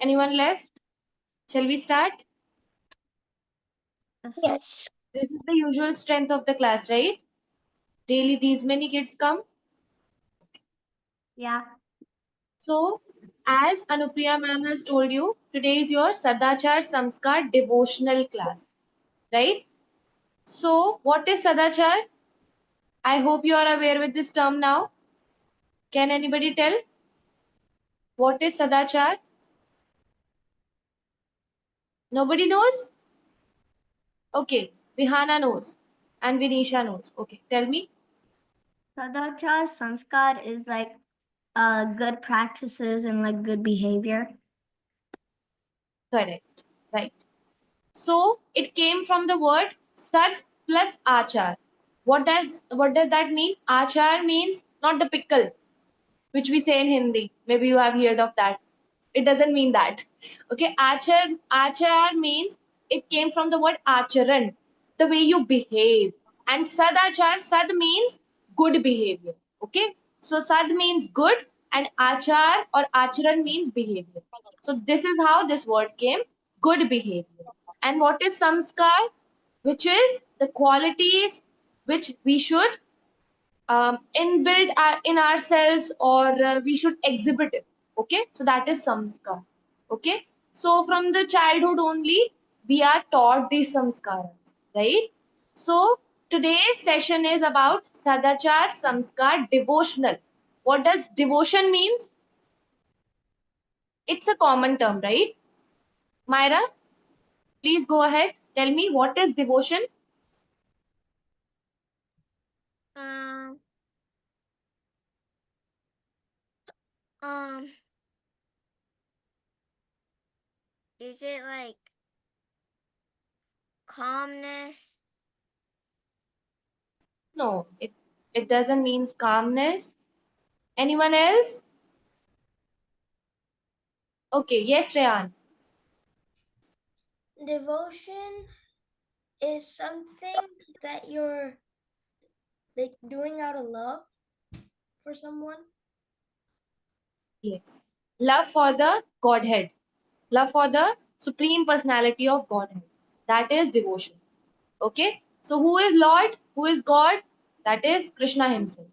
Anyone left? Shall we start? Yes. This is the usual strength of the class, right? Daily these many kids come. Yeah. So, as Anupriya ma'am has told you, today is your Sadachar Samskar devotional class, right? So, what is Sadachar? I hope you are aware with this term now. Can anybody tell what is Sadachar? Nobody knows? Okay, Vihana knows and Vinisha knows. Okay, tell me. Sadachar Sanskar is like good practices and like good behavior. Correct, right. So it came from the word Sad plus Achar. What does that mean? Achar means not the pickle, which we say in Hindi. Maybe you have heard of that. It doesn't mean that. Okay, achar means it came from the word acharan, the way you behave. And sadachar, sad means good behavior. Okay, so sad means good, and achar or acharan means behavior. So this is how this word came, good behavior. And what is samskar? Which is the qualities which we should inbuilt in ourselves, or we should exhibit it. Okay, so that is samskar. Okay, so from the childhood only we are taught these samskaras, right? So today's session is about sadachar samskar devotional. What does devotion means? It's a common term, right? Myra, please go ahead, tell me what is devotion. Um. Um. Is it like calmness? No, it doesn't mean calmness. Anyone else? Okay, yes, Rayan. Devotion is something that you're like doing out of love for someone. Yes. Love for the Godhead. Love for the Supreme Personality of Godhead. That is devotion. Okay? So, who is Lord? Who is God? That is Krishna himself,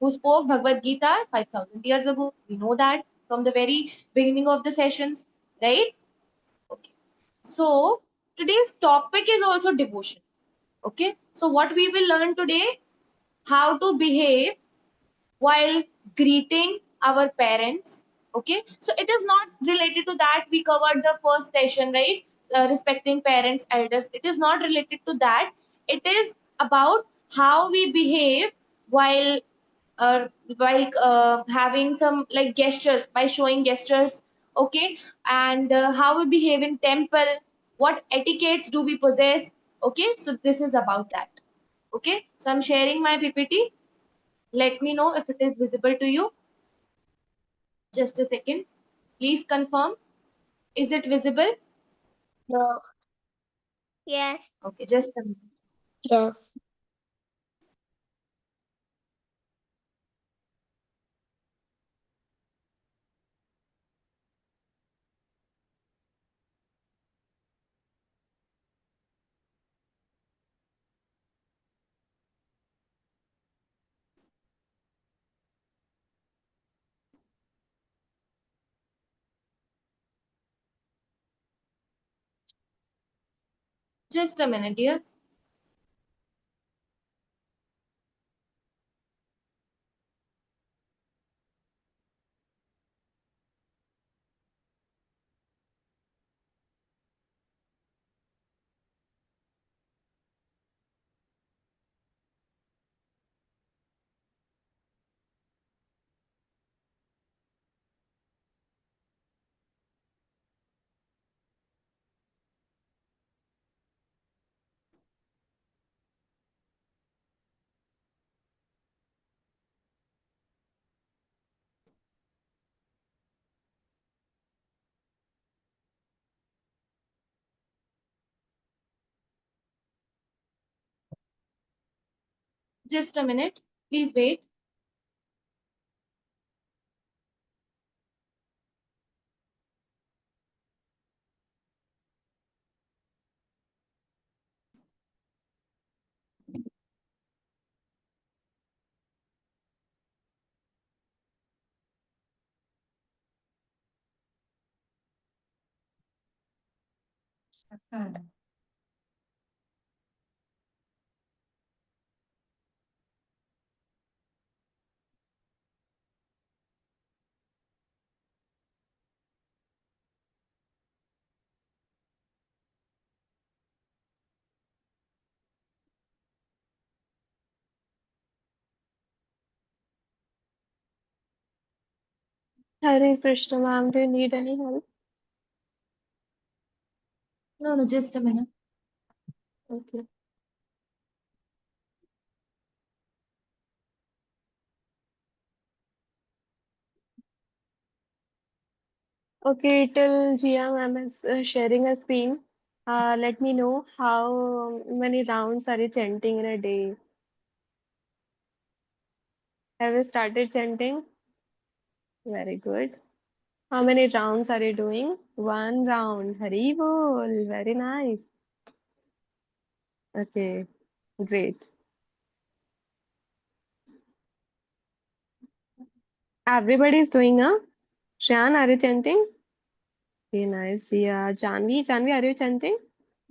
who spoke Bhagavad Gita 5000 years ago. We know that from the very beginning of the sessions, right? Okay. So, today's topic is also devotion. Okay? So, what we will learn today, how to behave while greeting our parents. Okay, so it is not related to that. We covered the first session, right? Respecting parents, elders. It is not related to that. It is about how we behave while uh, having some like gestures, by showing gestures. Okay, and how we behave in temple, what etiquettes do we possess. Okay, so this is about that. Okay, so I'm sharing my ppt. Let me know if it is visible to you. Just a second. Please confirm. Is it visible? No. Yes. Okay, just a minute. Yes. Just a minute, dear. Just a minute. Please wait. Hare Krishna, ma'am. Do you need any help? No, just a minute. Okay. Okay, till Jiya ma'am is sharing a screen. Let me know how many rounds are you chanting in a day? Have you started chanting? Very good. How many rounds are you doing? One round. Hari bol. Very nice. Okay, great. Everybody is doing, huh? Shan, are you chanting? Okay, nice. Yeah, Janvi, are you chanting?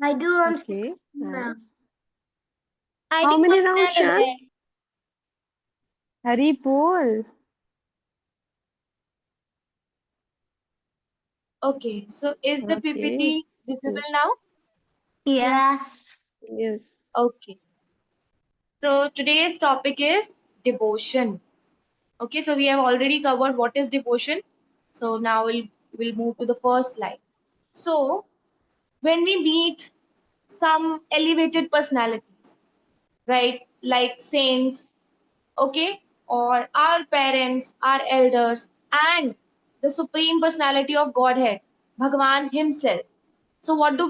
I do. I'm Okay, 16 now. nice. I How do many one rounds, minute a Shan? day. Hari bol. Okay, so is the Okay. PPT Yes. visible now? Yes. Yes. Okay. So today's topic is devotion. Okay, so we have already covered what is devotion. So now we'll move to the first slide. So when we meet some elevated personalities, right, like saints, okay, or our parents, our elders, and the supreme personality of Godhead, Bhagavan Himself. So what do?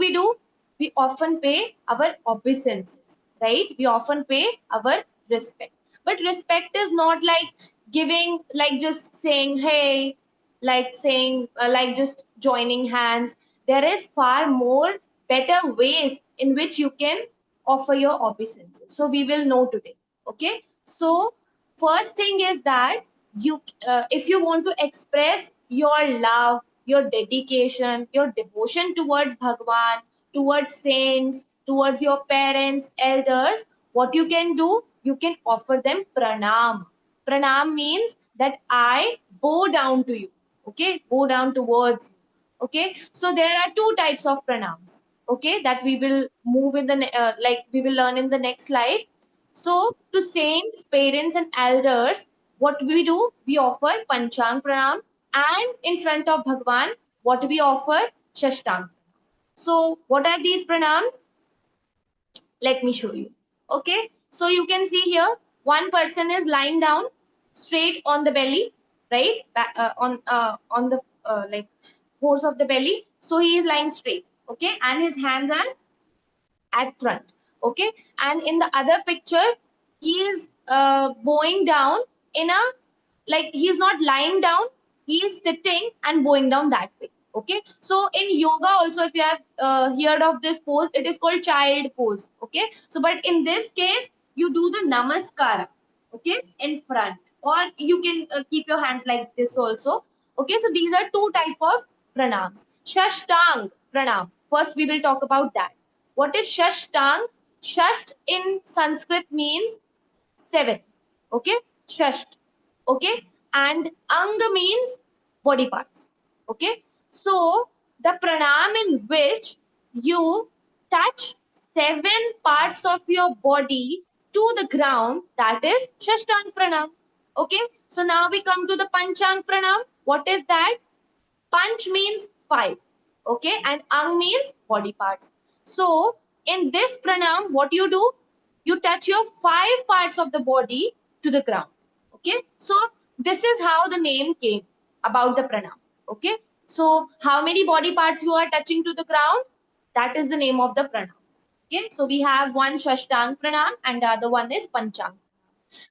We often pay our obeisances, right? We often pay our respect. But respect is not like giving, like just saying, hey, like saying, like just joining hands. There is far more better ways in which you can offer your obeisances. So we will know today. Okay. So first thing is that if you want to express your love, your dedication, your devotion towards Bhagwan, towards saints, towards your parents, elders, what you can do, you can offer them pranam. Pranam means that I bow down to you. Okay, bow down towards you. Okay, so there are two types of pranams, okay, that we will move in the like we will learn in the next slide. So, to saints, parents, and elders, what we do, we offer Panchang Pranam, and in front of Bhagwan, what we offer Shashtang. So, what are these pranams? Let me show you. Okay, so you can see here one person is lying down straight on the belly, right? On the like horse of the belly. So he is lying straight. Okay, and his hands are at front. Okay, and in the other picture he is bowing down in a, like he's not lying down, he is sitting and bowing down that way. Okay, so in yoga also, if you have heard of this pose, it is called child pose. Okay, so but in this case you do the namaskara, okay, in front, or you can keep your hands like this also. Okay, so these are two type of pranams. Shashtang pranam, first we will talk about that. What is Shashtang? Shasht in Sanskrit means seven. Okay, Shasht. Okay, and Anga means body parts. Okay, so the pranam in which you touch seven parts of your body to the ground, that is Shashtang pranam. Okay, so now we come to the Panchang pranam. What is that? Panch means five, okay, and Ang means body parts. So in this pranam, what you do? You touch your five parts of the body to the ground. Okay, so this is how the name came about the pranam. Okay, so how many body parts you are touching to the ground? That is the name of the pranam. Okay, so we have one Shashtang pranam and the other one is Panchang.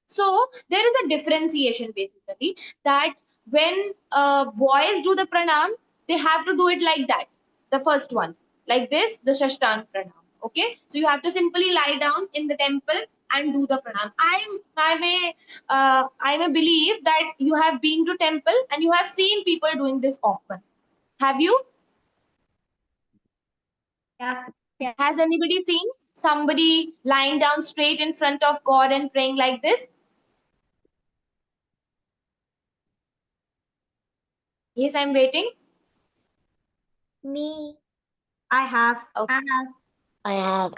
So there is a differentiation basically, that when boys do the pranam, they have to do it like that. The first one, like this, the Shashtang pranam. Okay, so you have to simply lie down in the temple and do the pranam. I may believe that you have been to temple and you have seen people doing this often. Have you? Yeah. Has anybody seen somebody lying down straight in front of God and praying like this? Yes, I'm waiting. Me. I have. Okay. I have.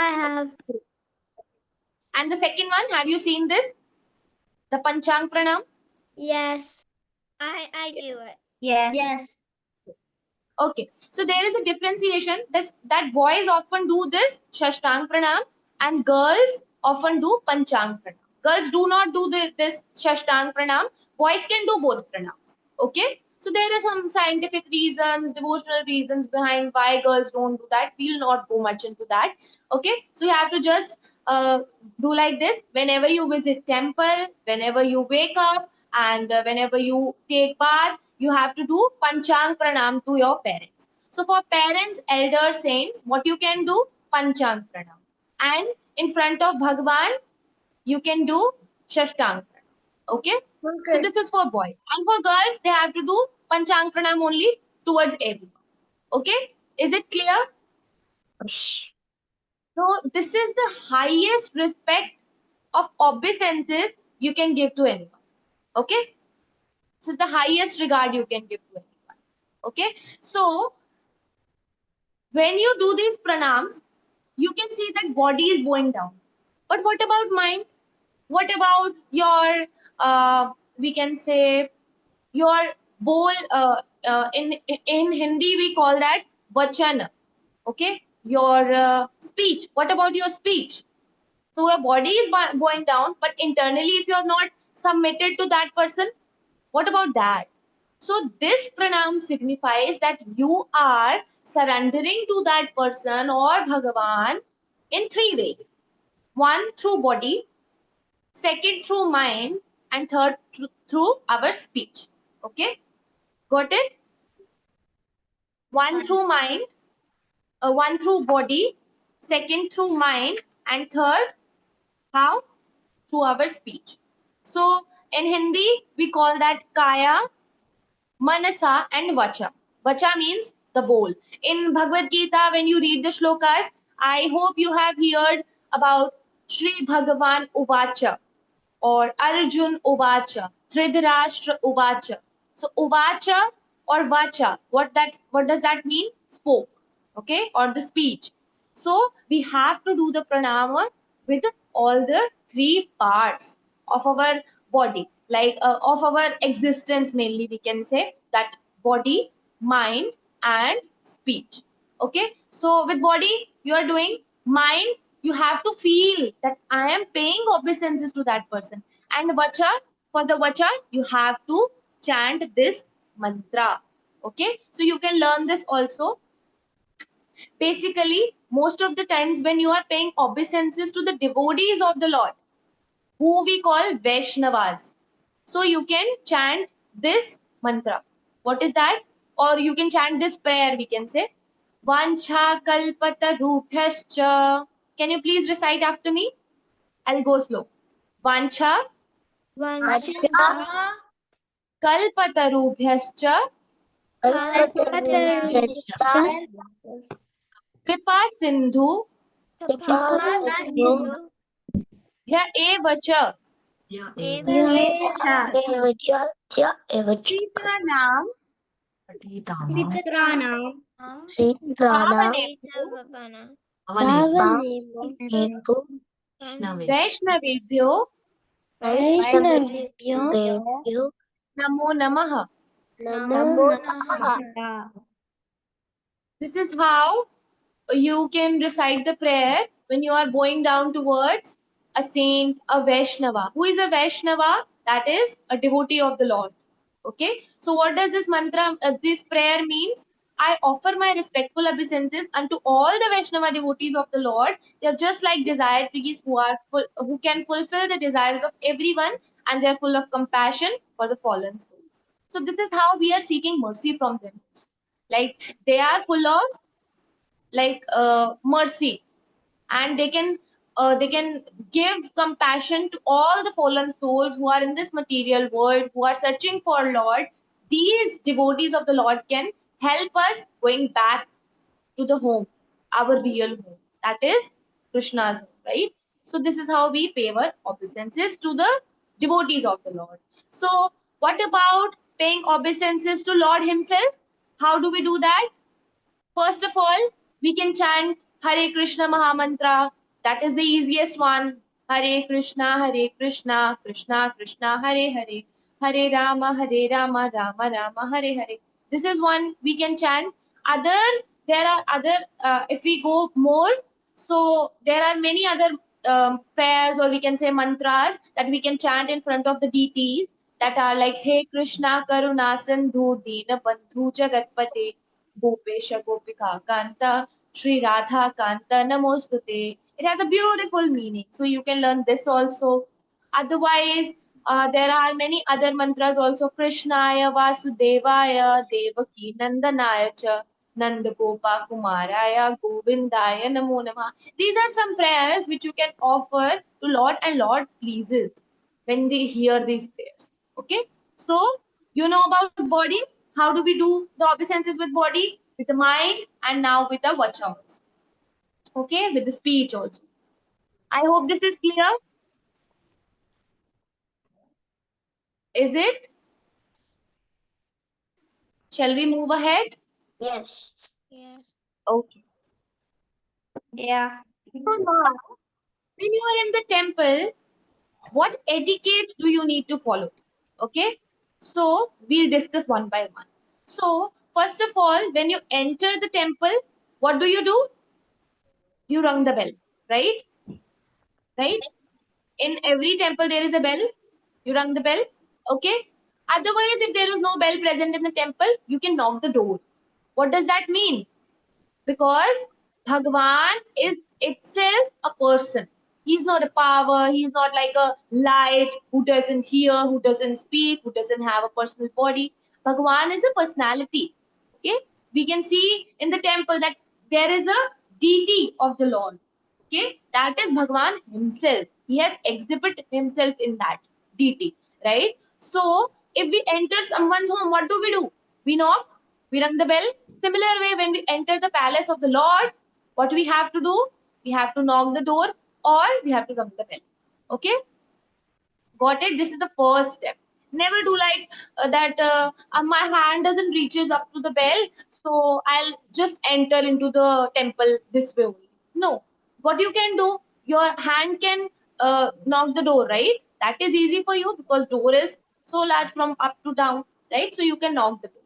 And the second one, have you seen this? The Panchang Pranam? Yes. I do it. Yes. Okay, so there is a differentiation that boys often do this Shashtang Pranam and girls often do Panchang Pranam. Girls do not do this Shashtang Pranam. Boys can do both pranams. Okay, so there are some scientific reasons, devotional reasons behind why girls don't do that. We'll not go much into that. Okay, so you have to just do like this whenever you visit temple, whenever you wake up, and whenever you take bath, you have to do Panchang Pranam to your parents. So for parents, elders, saints, what you can do? Panchang Pranam. And in front of Bhagwan, you can do Shashtang Pranam. Okay? So this is for boys. And for girls, they have to do Panchang Pranam only towards everyone. Okay? Is it clear? So this is the highest respect of obeisances you can give to anyone. Okay? This is the highest regard you can give to anyone. Okay? So when you do these pranams, you can see that body is going down. But what about mind? What about your, we can say, your bowl, in Hindi we call that vachana. Okay? Your speech. What about your speech? So your body is going down, but internally, if you're not submitted to that person, what about that? So this pranam signifies that you are surrendering to that person or Bhagavan in three ways. One, through body, second, through mind, and third, through our speech. Okay? Got it? One through mind, one through body, second through mind, and third, how? Through our speech. So in Hindi, we call that kaya, manasa, and vacha. Vacha means the bowl. In Bhagavad Gita, when you read the shlokas, I hope you have heard about Sri Bhagavan Uvacha or Arjun Uvacha, Dhritarashtra Uvacha. So Uvacha or Vacha, what does that mean? Spoke, okay, or the speech. So we have to do the pranama with all the three parts of our body, like of our existence mainly we can say that body, mind, and speech. Okay, so with body you are doing, mind you have to feel that I am paying obeisances to that person, and vacha, for the vacha you have to chant this mantra. Okay, so you can learn this also. Basically, most of the times when you are paying obeisances to the devotees of the Lord, who we call Vaishnavas, so you can chant this mantra. What is that? Or you can chant this prayer, we can say. Vancha kalpata ruphyascha. Can you please recite after me? I'll go slow. Vancha kalpatarubhyascha kripa sindhu bhya eva cha Sritanam pavanebhyo Vaishnavebhyo namo namaha. This is how you can recite the prayer when you are going down towards a saint, a Vaishnava. Who is a Vaishnava? That is a devotee of the Lord. Okay. So what does this mantra, this prayer means? I offer my respectful obeisances unto all the Vaishnava devotees of the Lord. They are just like desire trees who can fulfill the desires of everyone, and they are full of compassion for the fallen souls. So this is how we are seeking mercy from them. Like they are full of mercy, and they can give compassion to all the fallen souls who are in this material world, who are searching for Lord. These devotees of the Lord can help us going back to the home, our real home. That is Krishna's home, right? So this is how we pay our obeisances to the devotees of the Lord. So what about paying obeisances to Lord himself? How do we do that? First of all, we can chant Hare Krishna Mahamantra. That is the easiest one. Hare Krishna, Krishna Krishna, Hare Hare, Hare Rama, Rama Rama, Hare Hare. This is one we can chant. Other, there are other. If we go more, so there are many other prayers, or we can say mantras, that we can chant in front of the deities, that are like Hey Krishna Karuna Sindhu Dina Bandhu Jagatpate Gopesha Gopika Kanta Sri Radha Kanta Namostute. It has a beautiful meaning. So you can learn this also. Otherwise, there are many other mantras also. Krishnaya Vasudevaya Devaki Nandanaya Cha Nanda Gopa Kumaraya Govindaya Namo Namah. These are some prayers which you can offer to Lord, and Lord pleases when they hear these prayers. Okay, so you know about body. How do we do the obeisances with body? With the mind, and now with the watch outs. Okay, with the speech also. I hope this is clear. Is it? Shall we move ahead? Yes. Yes. Okay. Yeah. So now, when you are in the temple, what etiquettes do you need to follow? Okay, so we'll discuss one by one. So first of all, when you enter the temple, what do? You ring the bell, right? Right? In every temple there is a bell. You ring the bell. Okay, otherwise if there is no bell present in the temple, you can knock the door. What does that mean? Because Bhagwan is itself a person. He's not a power, he's not like a light who doesn't hear, who doesn't speak, who doesn't have a personal body. Bhagwan is a personality. Okay? We can see in the temple that there is a deity of the Lord. Okay? That is Bhagwan himself. He has exhibited himself in that deity. Right? So if we enter someone's home, what do? We knock, we ring the bell. Similar way, when we enter the palace of the Lord, what we have to do? We have to knock the door, or we have to ring the bell. Okay, got it? This is the first step. Never do like that. My hand doesn't reaches up to the bell, so I'll just enter into the temple this way only. No, what you can do? Your hand can knock the door, right? That is easy for you because door is so large from up to down, right? So you can knock the door.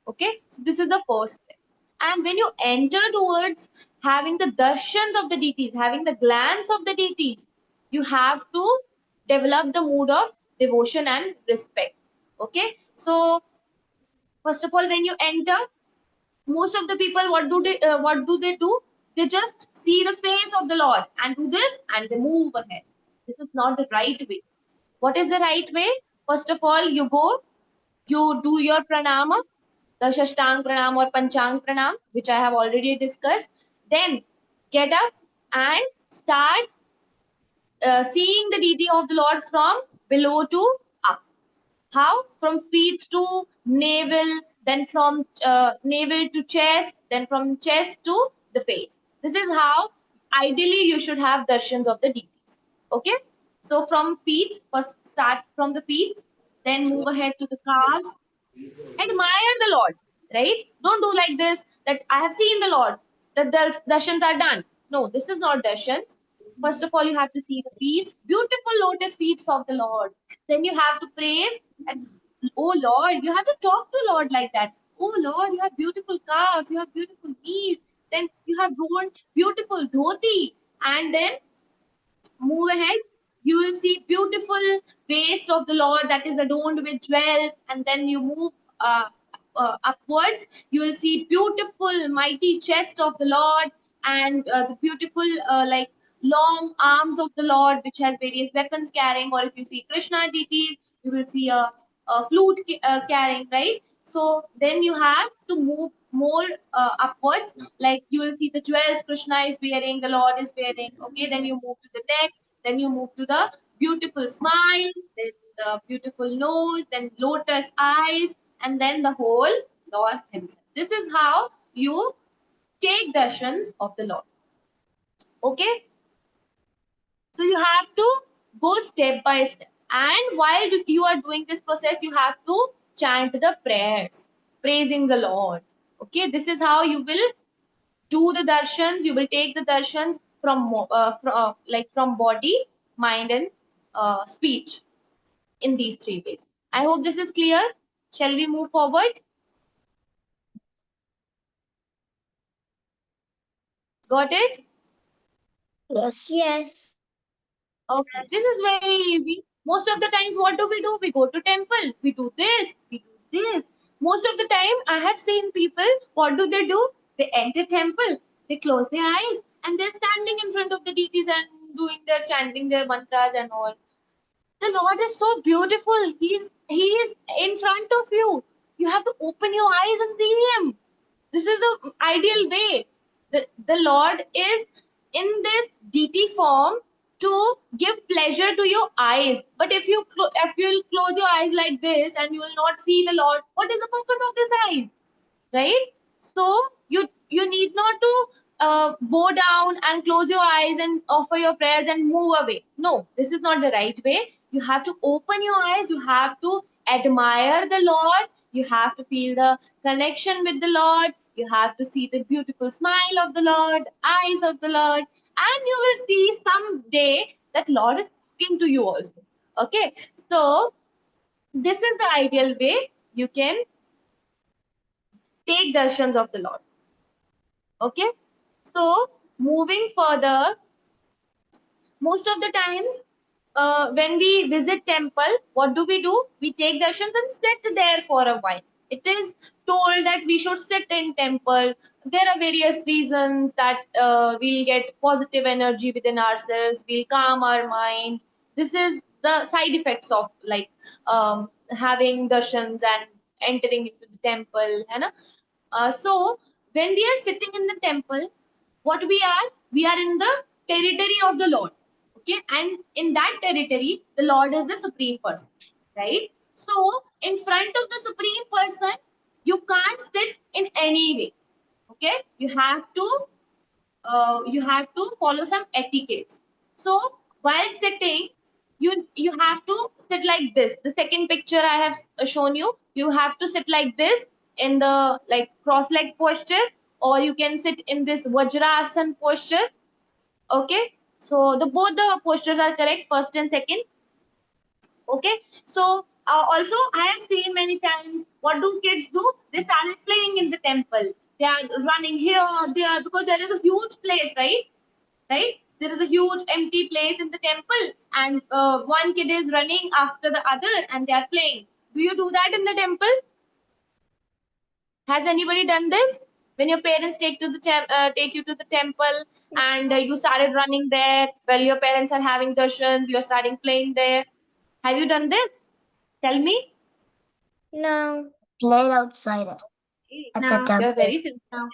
Okay, so this is the first step. And when you enter towards having the darshans of the deities, having the glance of the deities, you have to develop the mood of devotion and respect. Okay, so first of all, when you enter, most of the people, what do? They just see the face of the Lord and do this, and they move ahead. This is not the right way. What is the right way? First of all, you go, you do your pranama, the shashtang pranam or panchang pranam, which I have already discussed. Then get up and start seeing the deity of the Lord from below to up. How? From feet to navel, then from navel to chest, then from chest to the face. This is how ideally you should have darshans of the deities. Okay? So from feet, first start from the feet, then move ahead to the calves. Admire the Lord, right? Don't do like this that I have seen the Lord, that the darshans are done. No, this is not darshans. First of all, you have to see the feet, beautiful lotus feet of the Lord. Then you have to praise, and oh Lord, you have to talk to Lord like that. Oh Lord, you have beautiful calves, you have beautiful knees. Then you have worn beautiful dhoti, and then move ahead, you will see beautiful waist of the Lord that is adorned with jewels, and then you move upwards, you will see beautiful mighty chest of the Lord, and the beautiful like long arms of the Lord, which has various weapons carrying. Or if you see Krishna deities, you will see a flute carrying, right? So then you have to move more upwards, like you will see the jewels Krishna is wearing, the Lord is wearing. Okay, then you move to the neck, then you move to the beautiful smile, then the beautiful nose, then lotus eyes, and then the whole Lord himself. This is how you take darshans of the Lord. Okay, so you have to go step by step, and while you are doing this process, you have to chant the prayers, praising the Lord. Okay, this is how you will do the darshans. You will take the darshans from body, mind, and speech in these three ways. I hope this is clear. Shall we move forward? Got it? Yes. Okay, this is very easy. Most of the times, what do? We go to temple. We do this. We do this. Most of the time, I have seen people. What do? They enter temple. They close their eyes and they're standing in front of the deities and doing their chanting their mantras and all. The Lord is so beautiful. He is in front of you. You have to open your eyes and see Him. This is the ideal way. The Lord is in this deity form to give pleasure to your eyes. But if you close your eyes like this and you will not see the Lord, what is the purpose of this eyes? Right? So you need not to bow down and close your eyes and offer your prayers and move away. No, this is not the right way. You have to open your eyes. You have to admire the Lord. You have to feel the connection with the Lord. You have to see the beautiful smile of the Lord, eyes of the Lord, and you will see someday that Lord is talking to you also. Okay, so this is the ideal way you can take darshans of the Lord. Okay, so moving further, most of the times when we visit temple, what do? We take darshans and sit there for a while. It is told that we should sit in temple. There are various reasons that we'll get positive energy within ourselves, we'll calm our mind. This is the side effects of like having darshans and entering into the temple, है ना? So when we are sitting in the temple, what we are in the territory of the Lord. Okay, and in that territory, the Lord is the supreme person, right? So in front of the supreme person, you can't sit in any way. Okay, you have to follow some etiquettes. So while sitting, you have to sit like this. The second picture I have shown you, you have to sit like this in the like cross leg posture, or you can sit in this vajrasan posture. Okay, so the both the postures are correct, first and second. Okay, so also I have seen many times, what do kids do? They started playing in the temple. They are running here, there, because there is a huge place, right? There is a huge empty place in the temple, and one kid is running after the other and they are playing. Do you do that in the temple? Has anybody done this? When your parents take you to the temple and you started running there while your parents are having darshans, you're starting playing there. Have you done this? Tell me. No. Played outside at No. the temple. You're very simple.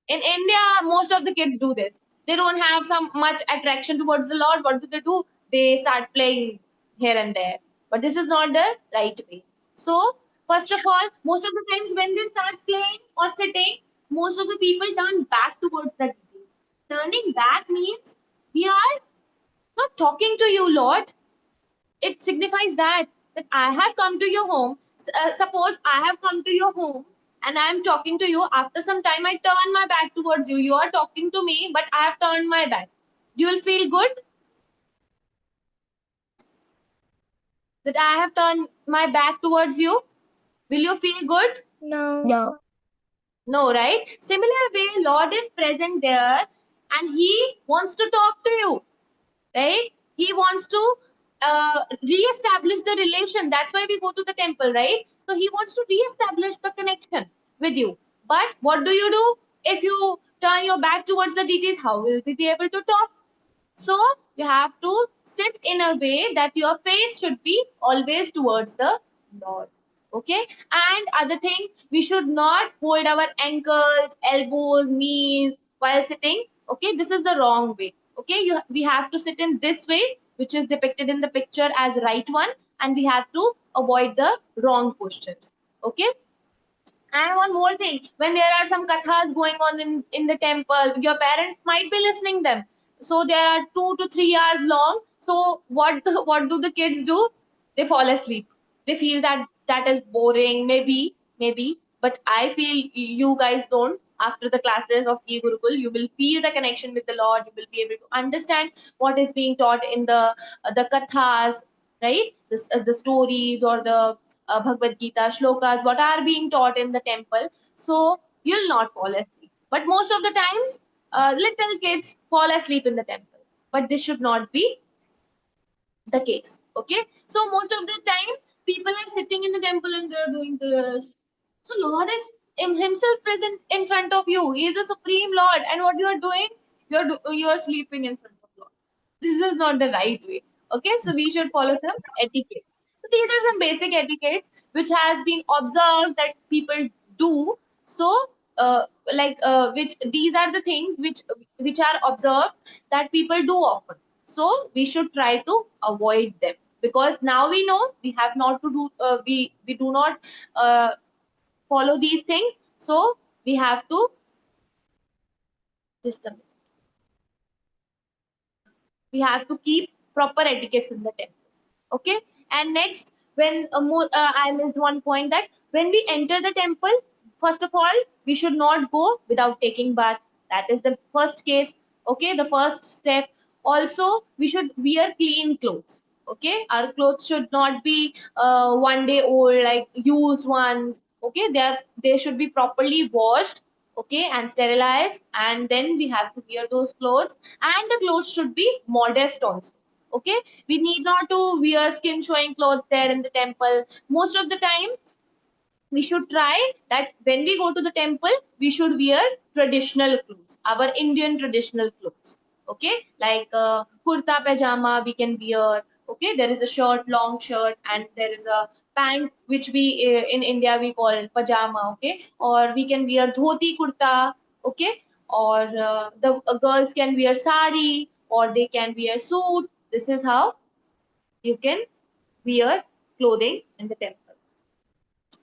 In India, most of the kids do this. They don't have some much attraction towards the Lord. What do? They start playing here and there. But this is not the right way. So, first of all, most of the times when they start playing or sitting, most of the people turn back towards the TV. Turning back means we are not talking to you, Lord. It signifies that I have come to your home. Suppose I have come to your home and I am talking to you. After some time, I turn my back towards you. You are talking to me, but I have turned my back. You will feel good that I have turned my back towards you. Will you feel good? No. No. No, right? Similar way, Lord is present there and He wants to talk to you, right? He wants to re-establish the relation. That's why we go to the temple, right? So he wants to re-establish the connection with you. But what do? If you turn your back towards the deities, how will we be able to talk? So you have to sit in a way that your face should be always towards the Lord. Okay. And other thing, we should not hold our ankles, elbows, knees while sitting. Okay, this is the wrong way. Okay, we have to sit in this way, which is depicted in the picture as right one, and we have to avoid the wrong postures. Okay, And one more thing, when there are some kathas going on in the temple, your parents might be listening them. So there are 2 to 3 hours long. So what do the kids do? They fall asleep. They feel that that is boring, maybe. But I feel you guys don't. After the classes of E-Gurukul, you will feel the connection with the Lord. You will be able to understand what is being taught in the kathas, right? The stories or the Bhagavad Gita shlokas, what are being taught in the temple. So you'll not fall asleep. But most of the times, little kids fall asleep in the temple. But this should not be the case. Okay. So most of the time, people are sitting in the temple and they're doing this. So Lord is himself present in front of you. He is the supreme Lord, and what you are doing, you are sleeping in front of Lord. This is not the right way. Okay, so we should follow some etiquette. So these are some basic etiquettes which has been observed that people do. So, which these are the things which are observed that people do often. So we should try to avoid them, because now we know we have not to do. We do not follow these things. So we have to just a minute. We have to keep proper etiquettes in the temple. Okay. And next, when I missed one point, that when we enter the temple, first of all, we should not go without taking bath. That is the first case. Okay, the first step. Also, we should wear clean clothes. Okay, our clothes should not be 1 day old, like used ones. Okay, they should be properly washed, okay, and sterilized, and then we have to wear those clothes. And the clothes should be modest also. Okay, we need not to wear skin showing clothes there in the temple. Most of the time, we should try that when we go to the temple, we should wear traditional clothes, our Indian traditional clothes. Okay, like kurta pajama we can wear. Okay, there is a shirt, long shirt, and there is a pant which we in India we call pajama. Okay, or we can wear dhoti kurta. Okay, or the girls can wear sari, or they can wear suit. This is how you can wear clothing in the temple.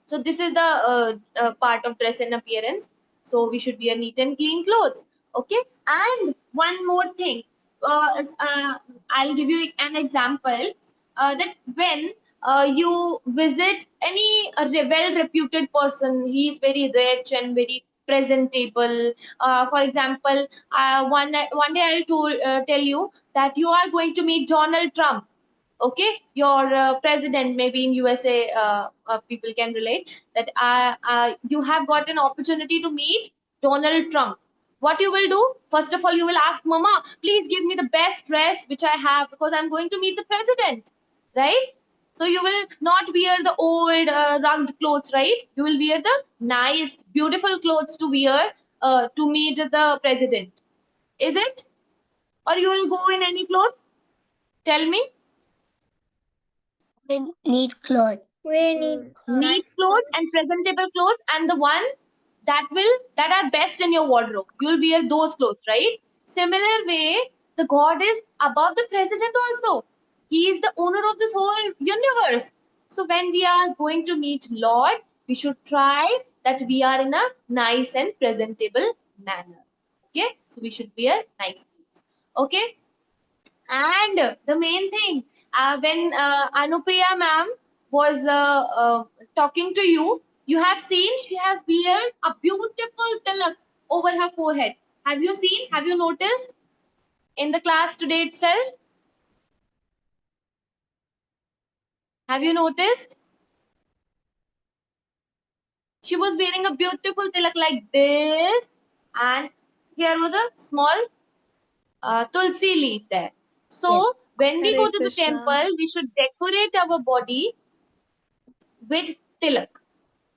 So this is the part of dress and appearance. So we should wear neat and clean clothes. Okay. And one more thing. I'll give you an example that when you visit any well reputed person, he is very rich and very presentable. For example, one day tell you that you are going to meet Donald Trump. Okay, your president, maybe in USA, people can relate that you have got an opportunity to meet Donald Trump. What you will do, first of all, you will ask mama, please give me the best dress which I have, because I'm going to meet the president, right? So you will not wear the old rugged clothes, right? You will wear the nice beautiful clothes to wear to meet the president, is it? Or you will go in any clothes? Tell me. We need clothes. We need Neat nice clothes clothes. and presentable clothes, and the one that are best in your wardrobe, you'll wear those clothes, right? Similar way, the God is above the president also. He is the owner of this whole universe. So when we are going to meet Lord, we should try that we are in a nice and presentable manner. Okay, so we should wear nice clothes. Okay. And the main thing, when Anupriya ma'am was talking to you, you have seen she has wear a beautiful tilak over her forehead. Have you seen? Have you noticed in the class today itself? Have you noticed? She was wearing a beautiful tilak like this, and here was a small tulsi leaf there. Yes. So when we go Hare to the Krishna. temple, we should decorate our body with tilak.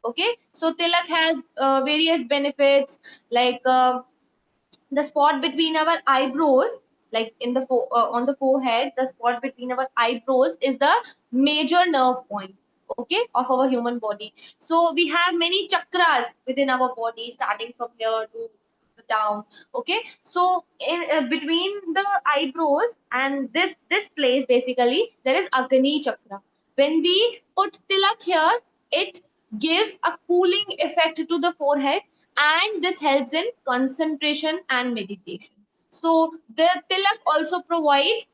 Okay, so tilak has various benefits, like the spot between our eyebrows, like in the on the forehead, the spot between our eyebrows is the major nerve point, okay, of our human body. So we have many chakras within our body, starting from here to the down. Okay, so in between the eyebrows and this place, basically there is Agni chakra. When we put tilak here, it gives a cooling effect to the forehead, and this helps in concentration and meditation. So the tilak also provide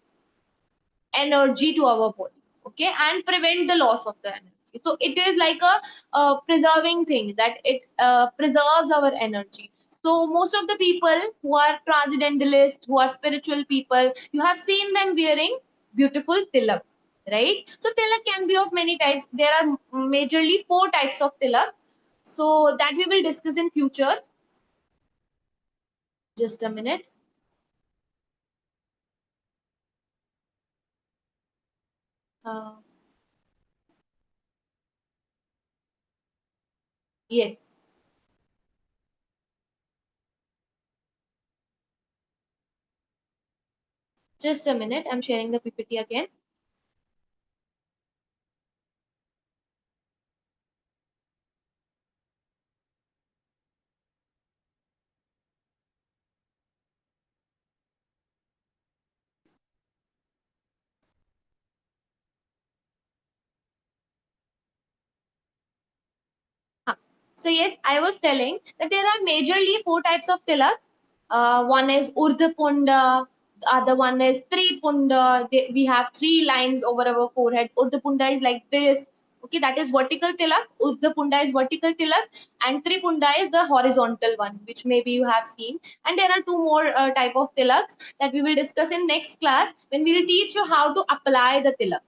energy to our body, okay, and prevent the loss of the energy. So it is like a preserving thing, that it preserves our energy. So most of the people who are transcendentalists, who are spiritual people, you have seen them wearing beautiful tilak, right? So tilak can be of many types. There are majorly 4 types of tilak, so that we will discuss in future. Just a minute. uh, yes, just a minute, I'm sharing the PPT again. Huh. So yes, I was telling that there are majorly 4 types of tilak. One is Urdhapunda, the other one is Tripunda. We have 3 lines over our forehead. Urdhapunda is like this. Okay, that is vertical tilak. Urdhapunda is vertical tilak, and Tripunda is the horizontal one, which maybe you have seen. And there are 2 more type of tilaks that we will discuss in next class, when we will teach you how to apply the tilak.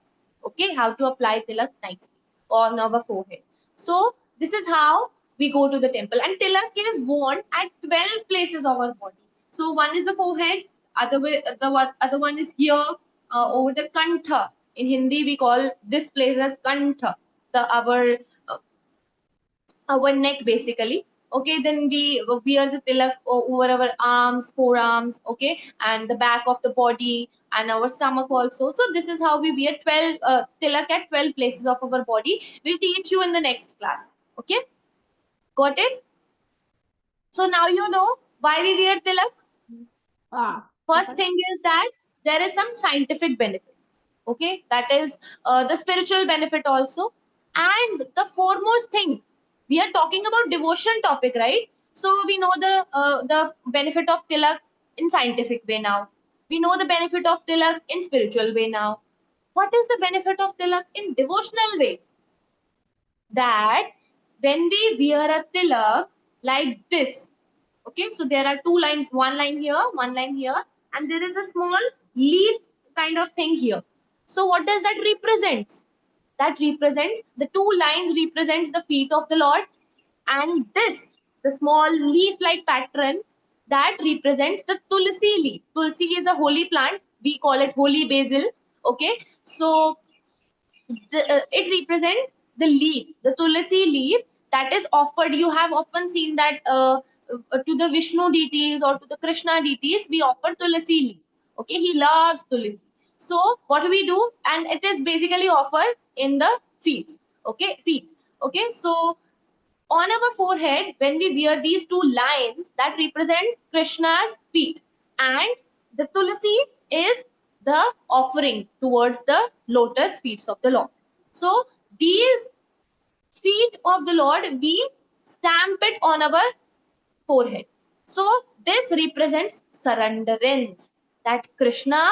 Okay, how to apply tilak nicely on our forehead. So this is how we go to the temple, and tilak is worn at 12 places of our body. So one is the forehead, other one is here, over the kantha. In Hindi, we call this place as kantha, the uh, our neck basically. Okay, then we wear the tilak over our arms, forearms, okay, and the back of the body and our stomach also. So this is how we wear 12 tilak at 12 places of our body. We'll teach you in the next class. Okay, got it? So now you know why we wear tilak. Ah. First thing is that there is some scientific benefit, okay, that is the spiritual benefit also. And the foremost thing, we are talking about devotion topic, right? So we know the benefit of tilak in scientific way. Now we know the benefit of tilak in spiritual way. Now what is the benefit of tilak in devotional way? That when we wear a tilak like this, okay, so there are 2 lines, one line here, one line here, and there is a small leaf kind of thing here. So what does that represents? That represents, the 2 lines represents the feet of the Lord, and this, the small leaf like pattern, that represents the tulsi leaf. Tulsi is a holy plant, we call it holy basil. Okay, so it represents the leaf, the tulsi leaf, that is offered. You have often seen that to the Vishnu deities or to the Krishna deities, we offer tulsi leaf. Okay, he loves tulsi. So what we do, and it is basically offered in the feet. Okay, feet. Okay, so on our forehead, when we wear these 2 lines, that represents Krishna's feet, and the tulsi is the offering towards the lotus feet of the Lord. So these feet of the Lord, we stamp it on our forehead. So this represents surrenderance, that Krishna,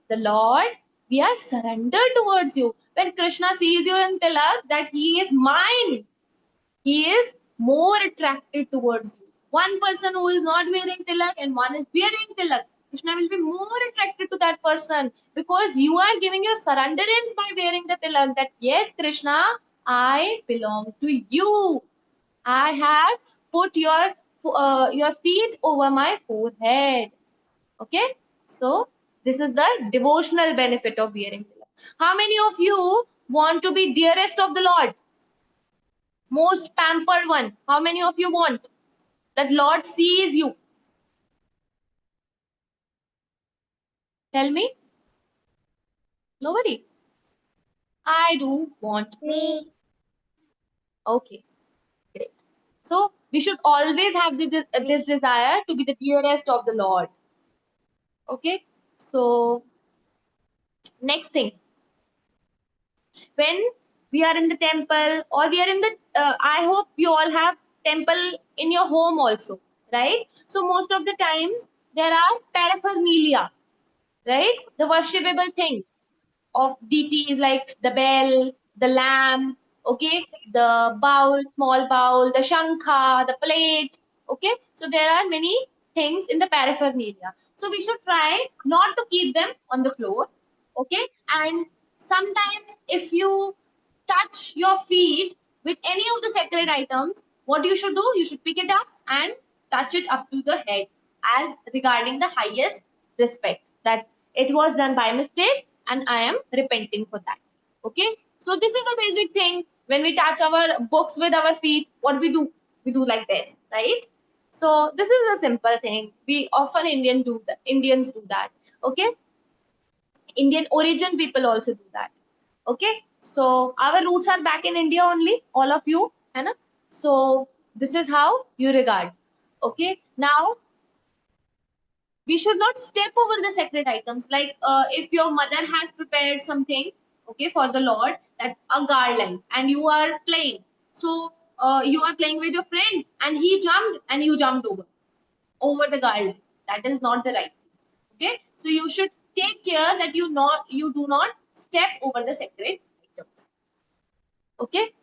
the Lord, we are surrendered towards you. When Krishna sees you in tilak, that he is mine, he is more attracted towards you. One person who is not wearing tilak and one is wearing tilak, Krishna will be more attracted to that person, because you are giving your surrenderance by wearing the tilak, that yes, Krishna, I belong to you. I have put your feet over my forehead. Okay, so this is the devotional benefit of wearing tilak. How many of you want to be dearest of the Lord? Most pampered one. How many of you want that Lord sees you? Tell me. Nobody. I do want. Me. Okay, great. So we should always have this desire to be the dearest of the Lord. Okay. So next thing, when we are in the temple or we are in the I hope you all have temple in your home also, right? So most of the times there are paraphernalia, right? The worshipable thing of deities like the bell, the lamb, okay, the bowl, small bowl, the shankha, the plate, okay. So there are many things in the paraphernalia. So we should try not to keep them on the floor, okay. And sometimes if you touch your feet with any of the sacred items, what you should do, you should pick it up and touch it up to the head as regarding the highest respect that it was done by mistake and I am repenting for that. Okay, so this is a basic thing. When we touch our books with our feet, what we do? We do like this, right? So this is a simple thing. We often Indians do that. Okay, Indian origin people also do that. Okay, so our roots are back in India only, all of you, है ना? So this is how you regard. Okay, now we should not step over the sacred items. Like if your mother has prepared something, okay, for the Lord, that a garland, and you are playing. So you are playing with your friend, and he jumped, and you jumped over the garland. That is not the right thing. Okay, so you should take care that you do not step over the sacred items. Okay.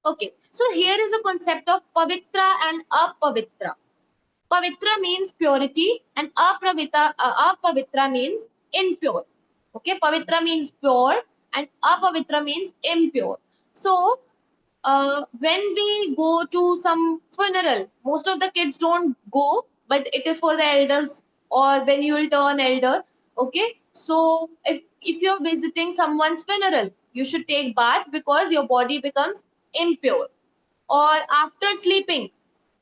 Okay, so here is a concept of pavitra and apavitra. Pavitra means purity and apavitra means impure. Okay, pavitra means pure and apavitra means impure. So when we go to some funeral, most of the kids don't go, but it is for the elders or when you will turn elder. Okay, so if you're visiting someone's funeral, you should take bath because your body becomes impure. Or after sleeping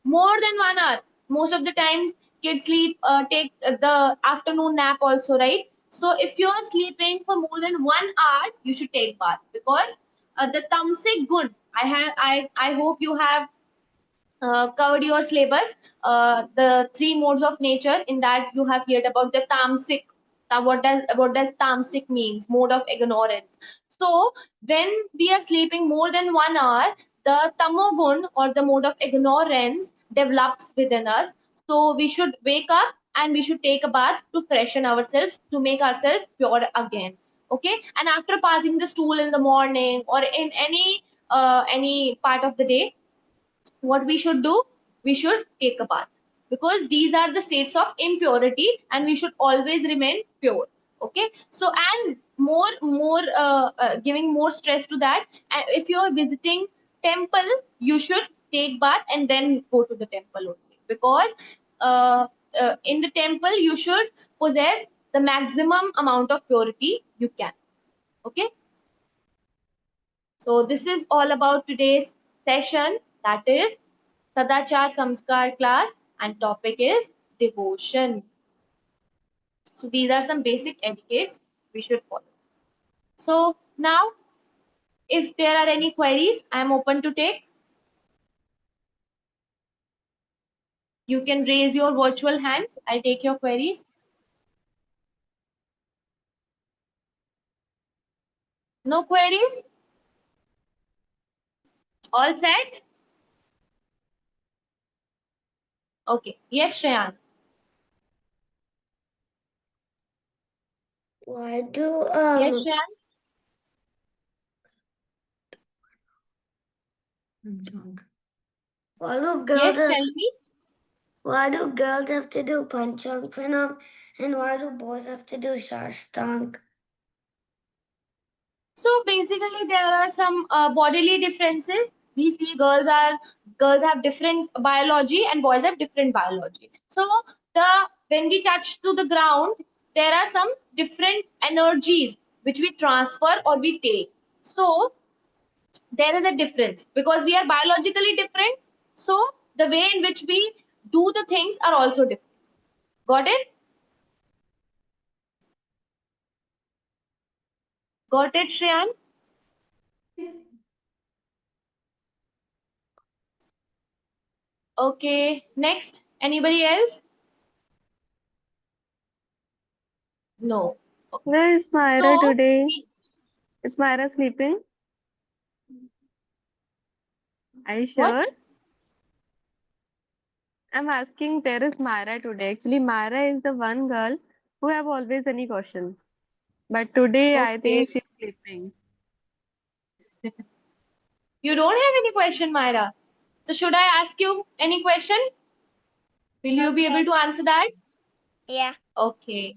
more than 1 hour, most of the times kids take the afternoon nap also, right? So if you are sleeping for more than 1 hour, you should take bath because the tamasic gun, I hope you have covered your syllabus, the three modes of nature. In that you have heard about the tamasic. What does tamasic means? Mode of ignorance. So when we are sleeping more than 1 hour, the tamogun or the mode of ignorance develops within us. So we should wake up and we should take a bath to freshen ourselves, to make ourselves pure again. Okay, and after passing the stool in the morning or in any part of the day, what we should do, we should take a bath because these are the states of impurity and we should always remain pure. Okay, so and giving more stress to that, if you are visiting temple, you should take bath and then go to the temple only because in the temple you should possess the maximum amount of purity you can. Okay, so this is all about today's session, that is Sadachar Samskar class, and topic is devotion. So these are some basic etiquettes we should follow. So now if there are any queries, I am open to take. You can raise your virtual hand. I'll take your queries. No queries? All set? Okay. Yes, Shreyan. Why do Yes, Shreyan. why do girls Yes, have, tell me. why do girls have to do panchang pranam and why do boys have to do shashtang? So basically, there are some bodily differences. We see girls have different biology and boys have different biology. So the when we touch to the ground, there are some different energies which we transfer or we take. So there is a difference because we are biologically different. So the way in which we do the things are also different. Got it? Got it, Shreyan? Okay. Next, anybody else? No. Okay. Where is Myra So, today? Is Myra sleeping? Are you What? sure? I'm asking where is Myra today. Actually, Myra is the one girl who have always any question. But today I Okay. think she's sleeping. You don't have any question, Myra. So should I ask you any question? Will you be able Okay. to answer that? Yeah. Okay.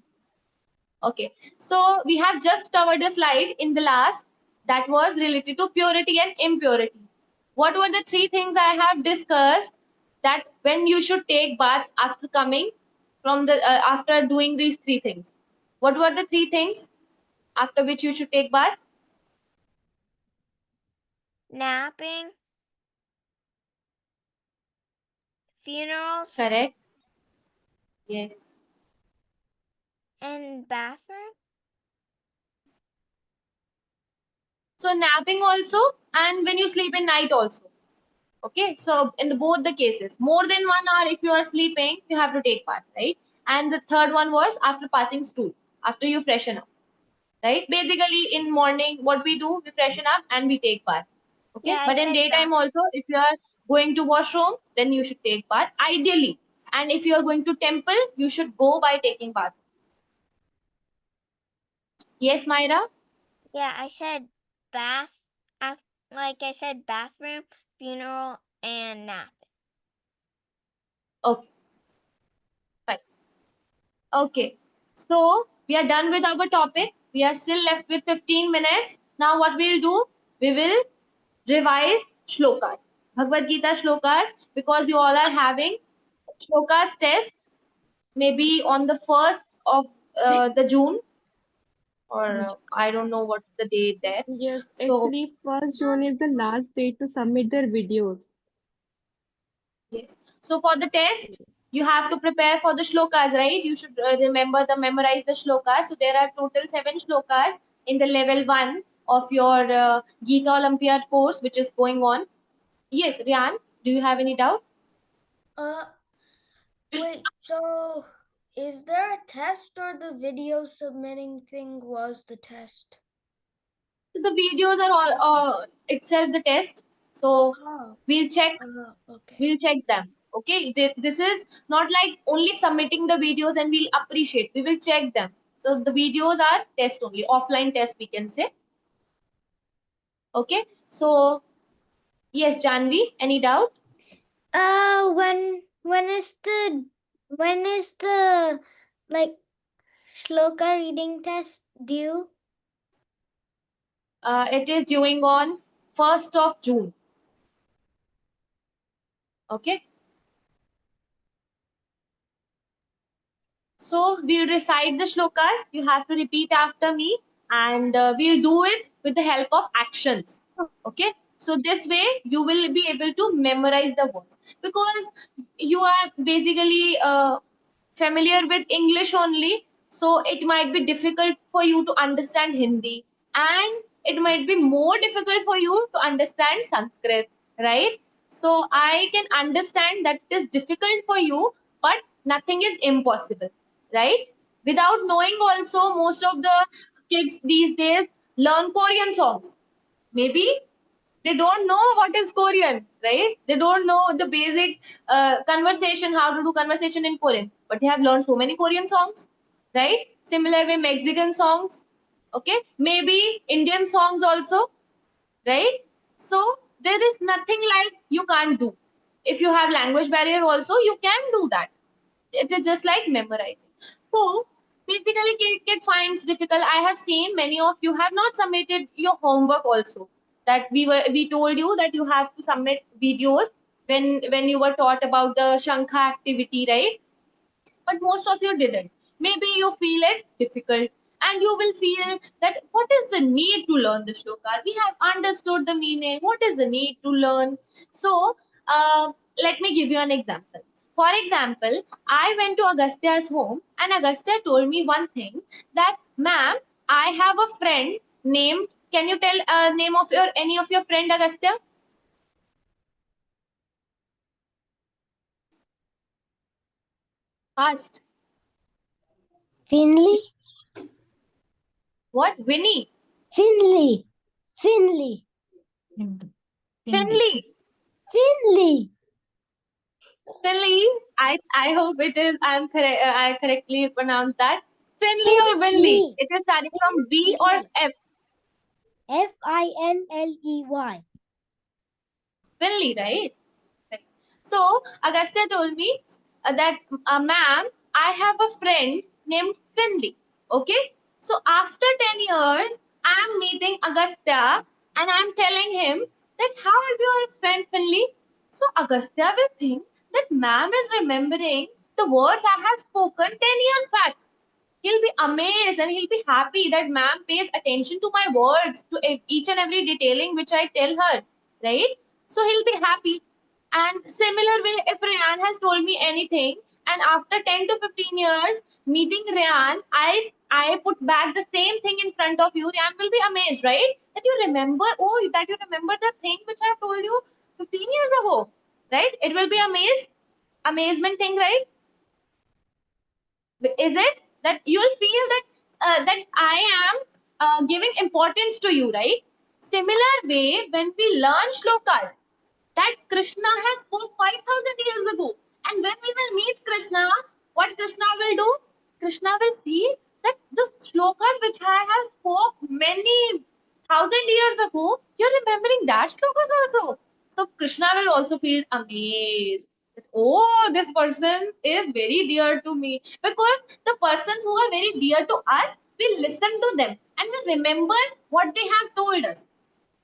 Okay. So we have just covered a slide in the last that was related to purity and impurity. What were the three things I have discussed that when you should take bath after coming from the after doing these three things? What were the three things after which you should take bath? Napping, funerals, Correct. Yes. and bathroom. So napping also, and when you sleep in night also. Okay, so in both the cases, more than 1 hour if you are sleeping, you have to take bath, right? And the third one was after passing stool, after you freshen up, right? Basically, in morning, what we do, we freshen up and we take bath. Yeah, Okay, I but in said daytime bathroom. also, if you are going to washroom, then you should take bath ideally. And if you are going to temple, you should go by taking bath. Yes, Myra. Yeah, I said bath. Like I said, bathroom, funeral, and nap. Okay, fine. Okay, so we are done with our topic. We are still left with 15 minutes. Now, what we'll do, we will revise shlokas, Bhagavad Gita shlokas, because you all are having shlokas test maybe on the 1st of the June, or I don't know what's the date there. Yes, So, actually, 1st June is the last date to submit their videos. yes. So for the test, you have to prepare for the shlokas, right? You should remember memorize the shlokas. So there are total 7 shlokas in the level 1 of your Gita Olympiad course, which is going on. Yes, Ryan, do you have any doubt? Uh, wait, so is there a test or the video submitting thing was the test? The videos are all itself the test. So Oh, we'll check okay. we'll check them. Okay, this is not like only submitting the videos and we'll appreciate. We will check them. So the videos are test only, offline test we can say. Okay, so yes, Janvi, any doubt? When is the like shloka reading test due? It is doing on 1st of June. Okay, so we'll recite the shlokas. You have to repeat after me, and we'll do it with the help of actions. Okay, so this way you will be able to memorize the words because you are basically familiar with English only, so it might be difficult for you to understand Hindi, and it might be more difficult for you to understand Sanskrit, right? So I can understand that it is difficult for you, but nothing is impossible, right? Without knowing, also, most of the kids these days learn Korean songs. Maybe they don't know what is Korean, right? They don't know the basic conversation, how to do conversation in Korean, but they have learned so many Korean songs, right? Similar way, Mexican songs, okay? Maybe Indian songs also, right? So there is nothing like you can't do. If you have language barrier also, you can do that. It is just like memorizing. So basically, kid finds difficult. I have seen many of you have not submitted your homework also. That we told you that you have to submit videos when you were taught about the Shankha activity, right? But most of you didn't. Maybe you feel it difficult, and you will feel that what is the need to learn the shlokas? We have understood the meaning. What is the need to learn? So, let me give you an example. For example, I went to Agastya's home, and Agastya told me one thing that, ma'am, I have a friend named. Can you tell name of your any of your friend, Agastya? Asked. Finley? What? Winnie. Finley. Finley. Finley. Finley. Finley. I hope it is. I'm correct. I correctly pronounced that. Finley or Winley? Finley. It is starting from B or F. Finley. Finley, right? Right. So Agastya told me that, ma'am, I have a friend named Finley. Okay. So after 10 years, I'm meeting Agastya and I'm telling him that how is your friend Finley? So Agastya will think that ma'am is remembering the words I have spoken 10 years back. He'll be amazed and he'll be happy that ma'am pays attention to my words, to each and every detailing which I tell her, right? So he'll be happy. And similar way, if Rayan has told me anything, and after 10 to 15 years meeting Rayan, I put back the same thing in front of you, Rayan will be amazed, right? That you remember, oh, that you remember the thing which I told you 15 years ago, right? It will be amazement thing, right? Is it that you'll feel that that I am giving importance to you, right? Similar way, when we learn shlokas that Krishna has spoke 5,000 years ago, and when we will meet Krishna, what Krishna will do? Krishna will see that the shlokas which I have spoke many thousand years ago, you're remembering that shlokas also. So Krishna will also feel amazed that, oh, this person is very dear to me, because the persons who are very dear to us, we listen to them and we remember what they have told us.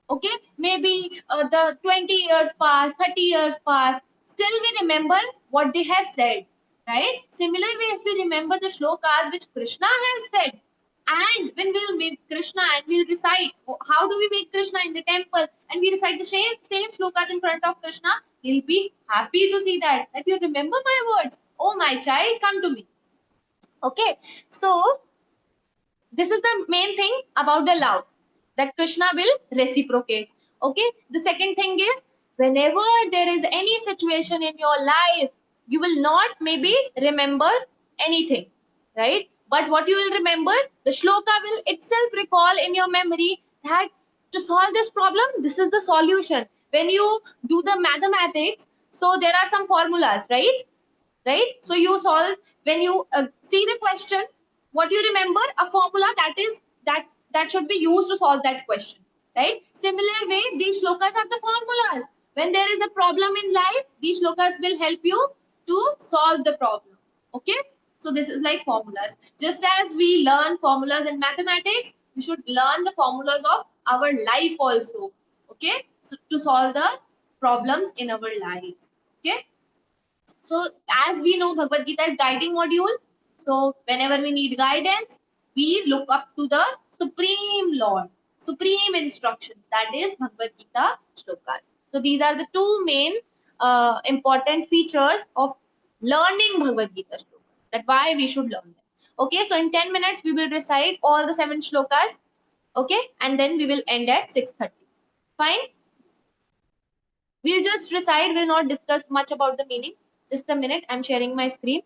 Okay, maybe the 20 years pass, 30 years pass, still we remember what they have said, right? Similarly, if we remember the shlokas which Krishna has said, and when we'll meet Krishna and we'll recite, how do we meet Krishna in the temple, and we recite the same shlokas in front of Krishna, he'll be happy to see that you remember my words. Oh, my child, come to me. Okay, so this is the main thing about the love, that Krishna will reciprocate. Okay, the second thing is, whenever there is any situation in your life, you will not maybe remember anything, right? But what you will remember, the shloka will itself recall in your memory that to solve this problem, this is the solution. When you do the mathematics, so there are some formulas, right? So you solve, when you see the question, what you remember, a formula that should be used to solve that question, right? Similar way, these shlokas are the formulas. When there is a problem in life, these shlokas will help you to solve the problem. Okay, so this is like formulas. Just as we learn formulas in mathematics, we should learn the formulas of our life also. Okay, so to solve the problems in our lives. Okay, so as we know, Bhagavad Gita is guiding module. So whenever we need guidance, we look up to the Supreme Lord, Supreme instructions. That is Bhagavad Gita shlokas. So these are the two main important features of learning Bhagavad Gita shlokas. That why we should learn them. Okay, so in 10 minutes we will recite all the 7 shlokas. Okay, and then we will end at 6:30. Fine. We'll just recite, we'll not discuss much about the meaning. Just a minute, I'm sharing my screen.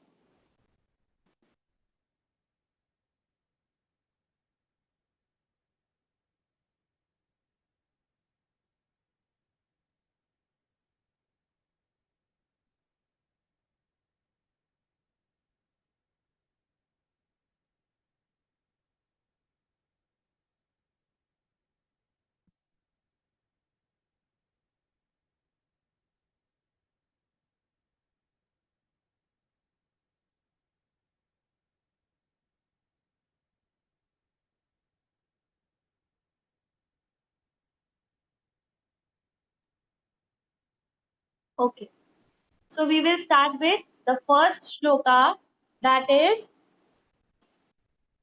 Okay, so we will start with the first shloka, that is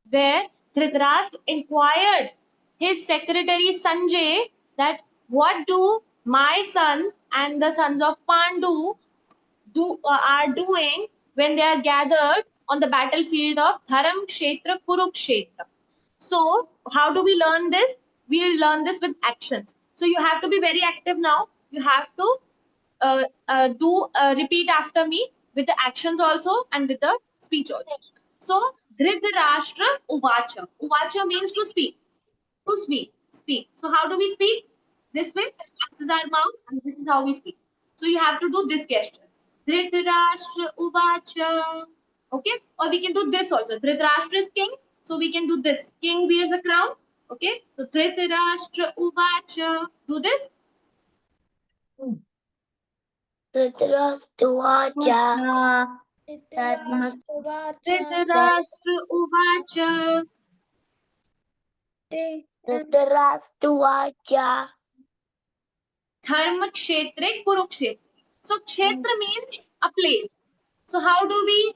where Dhritarashtra inquired his secretary Sanjay that what do my sons and the sons of Pandu are doing when they are gathered on the battlefield of Dharam Kshetra Kurukshetra. So how do we learn this? We learn this with actions. So you have to be very active now. You have to do repeat after me with the actions also and with the speech also. So Dhritarashtra Uvacha. Uvacha means to speak. To speak. Speak. So how do we speak? This way. This is our mouth, and this is how we speak. So you have to do this gesture. Dhritarashtra uvacha. Okay? Or we can do this also. Dhritarashtra is king, so we can do this. King wears a crown. Okay? So Dhritarashtra uvacha. Do this. Dhritarashtra Dhritarashtra uvacha. Dharma kshetre kurukshetra. So kshetra means a place. So how do we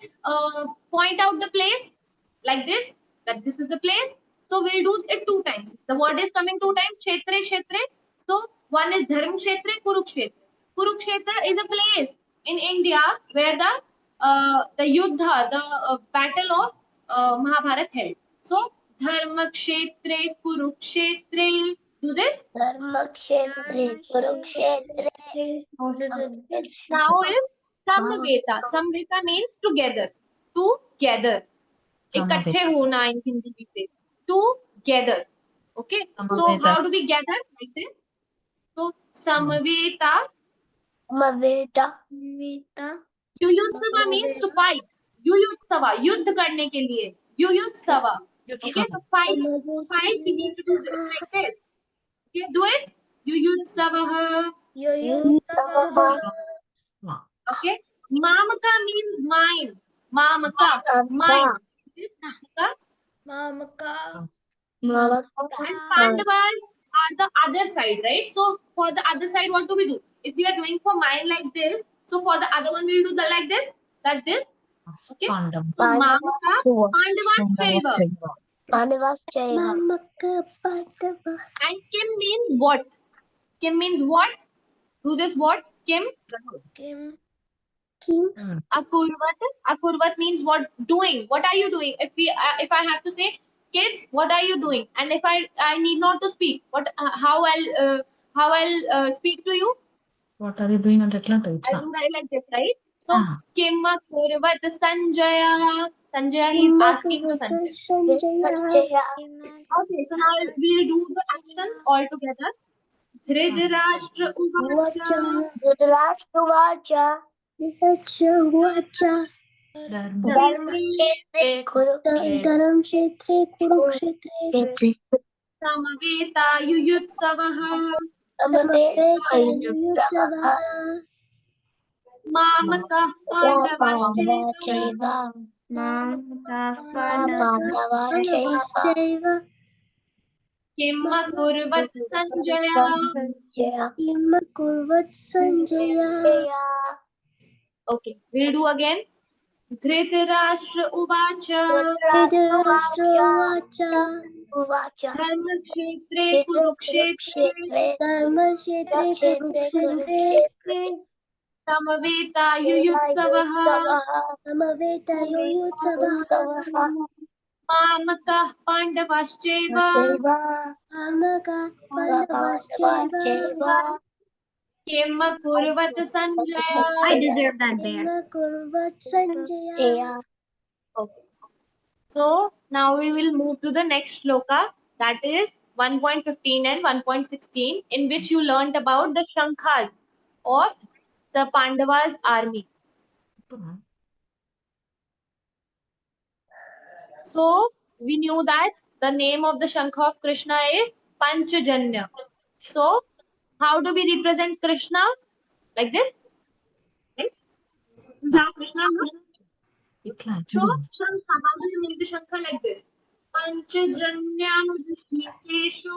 point out the place? Like this, that this is the place. So we'll do it 2 times. The word is coming 2 times, kshetre, kshetre. So one is dharma kshetre, kurukshetra. Kurukshetra is a place in India where the yuddha, the battle of Mahabharat held. So dharma kshetre, kurukshetre. Do this. Now is samveta. Samveta means together. Together. इकट्ठे होना in Hindi we say. Together. Okay. So how do we gather like this? So samveta. Yuyutsava means to fight. Yuyutsava. युद्ध करने के लिए. Yuyutsava. Okay. So fight. Fight. We need to do this like this. Okay. Do it. Yuyutsava. Okay. Mamaka means mine. Mamaka. Mine. Mamaka. And Pandavas are the other side, right? So for the other side, what do we do? If we are doing for mine like this, so for the other one, we'll do the like this, like this. Okay. So Mamaka, Pandavas Chaiva. And Kim means what? Kim means what? Do this what? Kim. Kim. Akurvat. Akurvat means what? Doing. What are you doing? If I have to say, kids, what are you doing? And if I need not to speak, what? How I'll speak to you? What are you doing at Atlanta? I'll do right like this, right? So Kim Akurvat Sanjaya. Sanjaya, he's asking to Sanjaya. Okay, so now we'll do the actions all together. Dhritarashtra uvacha. Samaveta yuyutsavaha. Mamakah pandavaschaiva. Kim akurvat Sanjaya. Okay, we'll do again. Dhritarashtra uvacha. Dharmakshetre kurukshetre. Samaveta yuyutsavaha. Mamakah pandavaschaiva. Kim akurvat Sanjaya. I deserve that bear. Okay. So now we will move to the next shloka, that is 1.15 and 1.16, in which you learnt about the Shankhas of the Pandavas' army. So we knew that the name of the Shankha of Krishna is Panchajanya. So how do we represent Krishna? Like this? Right? This is how Krishna looks. So Shankha, how do you make the Shankha like this? Panchajanyam Rishikeshu.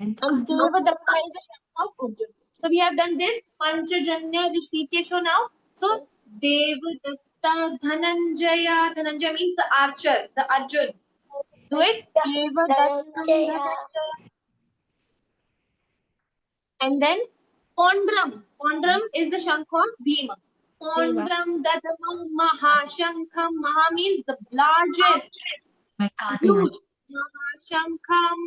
And Devadatta is the Shankha of Arjuna. So we have done this Panchajanya Rishikeshu now. So Devadatta Dhananjaya. Dhananjaya means the archer, the Arjun. Do it. Devadatta Dhananjaya. And then Pondram. Pondram is the Shankha of Bhima. Pondram Dadamam Mahashankham. Maha means the largest. Huge. Mahashankham.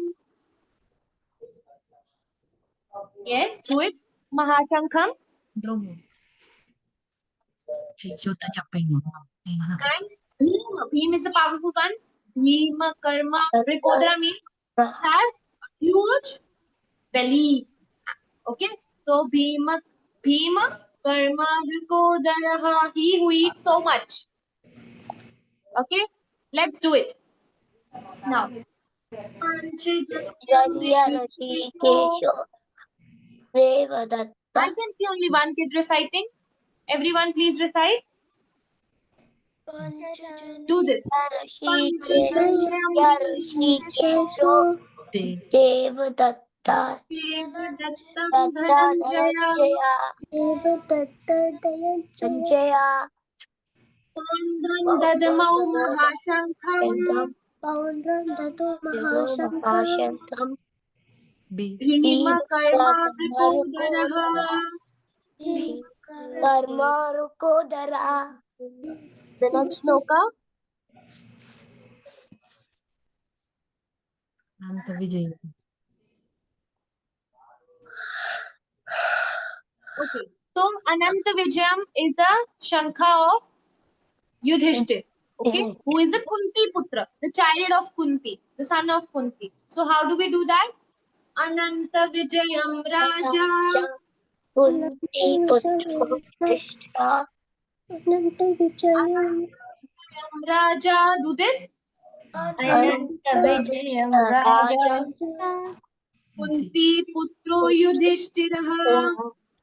Yes, do it. Mahashankham. And Bhim is the powerful one. Bhima Karma Rikodara means has huge belly. Okay, so Bhima Karma Rikodara, he who eats so much. Okay, let's do it now. I can see only one kid reciting. Everyone, please recite. Do this. Devdattam Dhananjaya Pandram Dadamau Mahashankham Bhima Karma Vikodaraha. The next shloka. Ananta Vijay. Okay. So Ananta Vijayam is the Shankha of Yudhishthir. Okay. Who is the Kunti Putra, the child of Kunti, the son of Kunti. So how do we do that? Ananta Vijayam Raja. Raja. Do this. Ananta Vijayam Raja Kunti Putro Yudhishthiraha.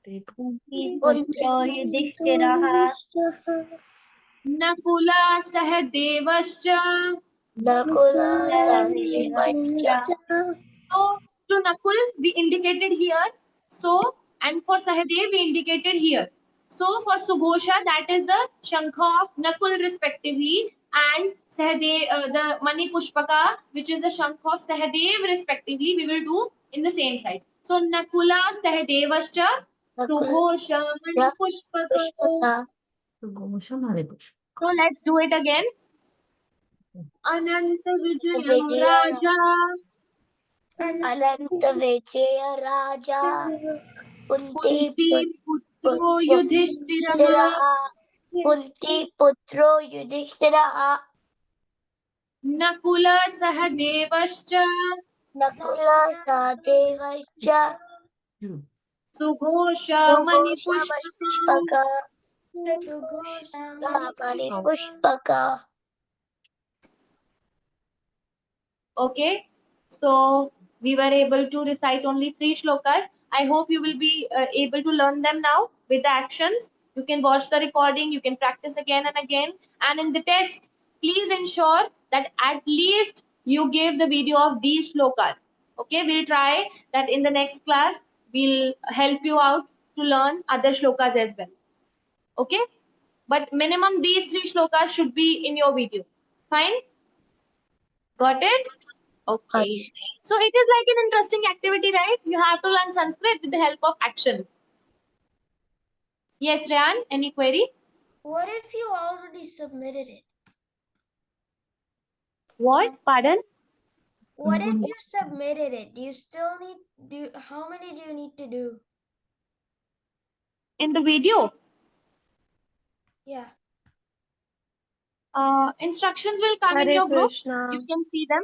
Putro Yudhishthiraha Nakula Sahadevascha. Sahadevascha. So to Nakul we indicated here. So and for Sahadev we indicated here. So for Sughosha that is the Shankha of Nakul respectively, and Sahadev the Mani Pushpaka which is the Shankha of Sahadev respectively we will do in the same size. So Nakula Sahadevascha Sughosha Mani Pushpaka. So Gosha Maribush. So let's do it again. Ananta Vijayam Raja. Kunti Putro Yudhishthiraha. Nakula Sahadevascha. Sughosha Mani Pushpaka. Okay, so we were able to recite only 3 shlokas. I hope you will be able to learn them now with the actions. You can watch the recording, you can practice again and again. And in the test, please ensure that at least you give the video of these shlokas. Okay, we'll try that in the next class. We'll help you out to learn other shlokas as well. Okay, but minimum these 3 shlokas should be in your video. Fine? Got it? Okay. So it is like an interesting activity, right? You have to learn Sanskrit with the help of actions. Yes, Ryan, any query? What if you already submitted it? What? Pardon? What if you submitted it? Do you still need how many do you need to do? In the video, Yeah. instructions will come in Hare your group. Krishna. You can see them.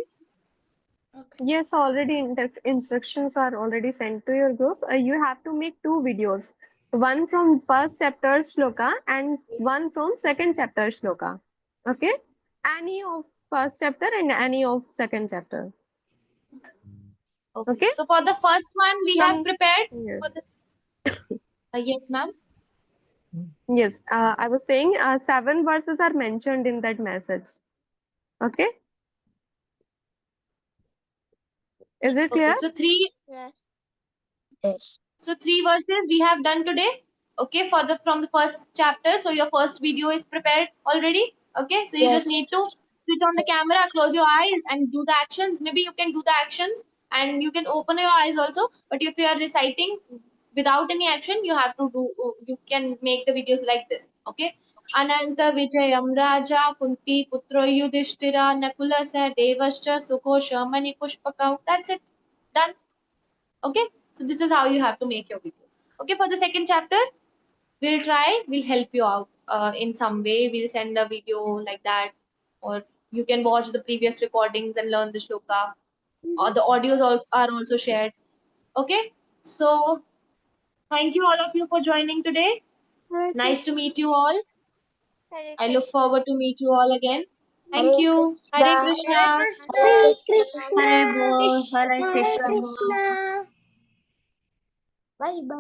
Okay. Yes, already instructions are already sent to your group. You have to make 2 videos. One from first chapter shloka and one from second chapter shloka. Okay? Any of first chapter and any of second chapter. Okay? So for the first one, we have prepared. For Yes. the, yes, ma'am. Yes. I was saying 7 verses are mentioned in that message. Okay? Is it clear? Okay, so three Yes. So 3 verses we have done today. Okay, for the from the first chapter. So your first video is prepared already. Okay, so you just need to switch on the camera, close your eyes, and do the actions. Maybe you can do the actions and you can open your eyes also. But if you are reciting without any action, you have to do. You can make the videos like this. Okay. Ananta Vijayam Raja Kunti Putro Yudhishthira Nakula Devascha Sukosha Mani Pushpaka. That's it. Done. Okay, so this is how you have to make your video. Okay, for the second chapter we'll help you out in some way. We'll send a video like that, or you can watch the previous recordings and learn the shloka. The audios also are also shared. Okay, so thank you all of you for joining today. Nice to meet you all. Hare I look Krishna. forward to meet you all again. Thank you. Hare Hare Krishna. Krishna. Hare Bol, Hare Hare Krishna. Krishna. Bye bye.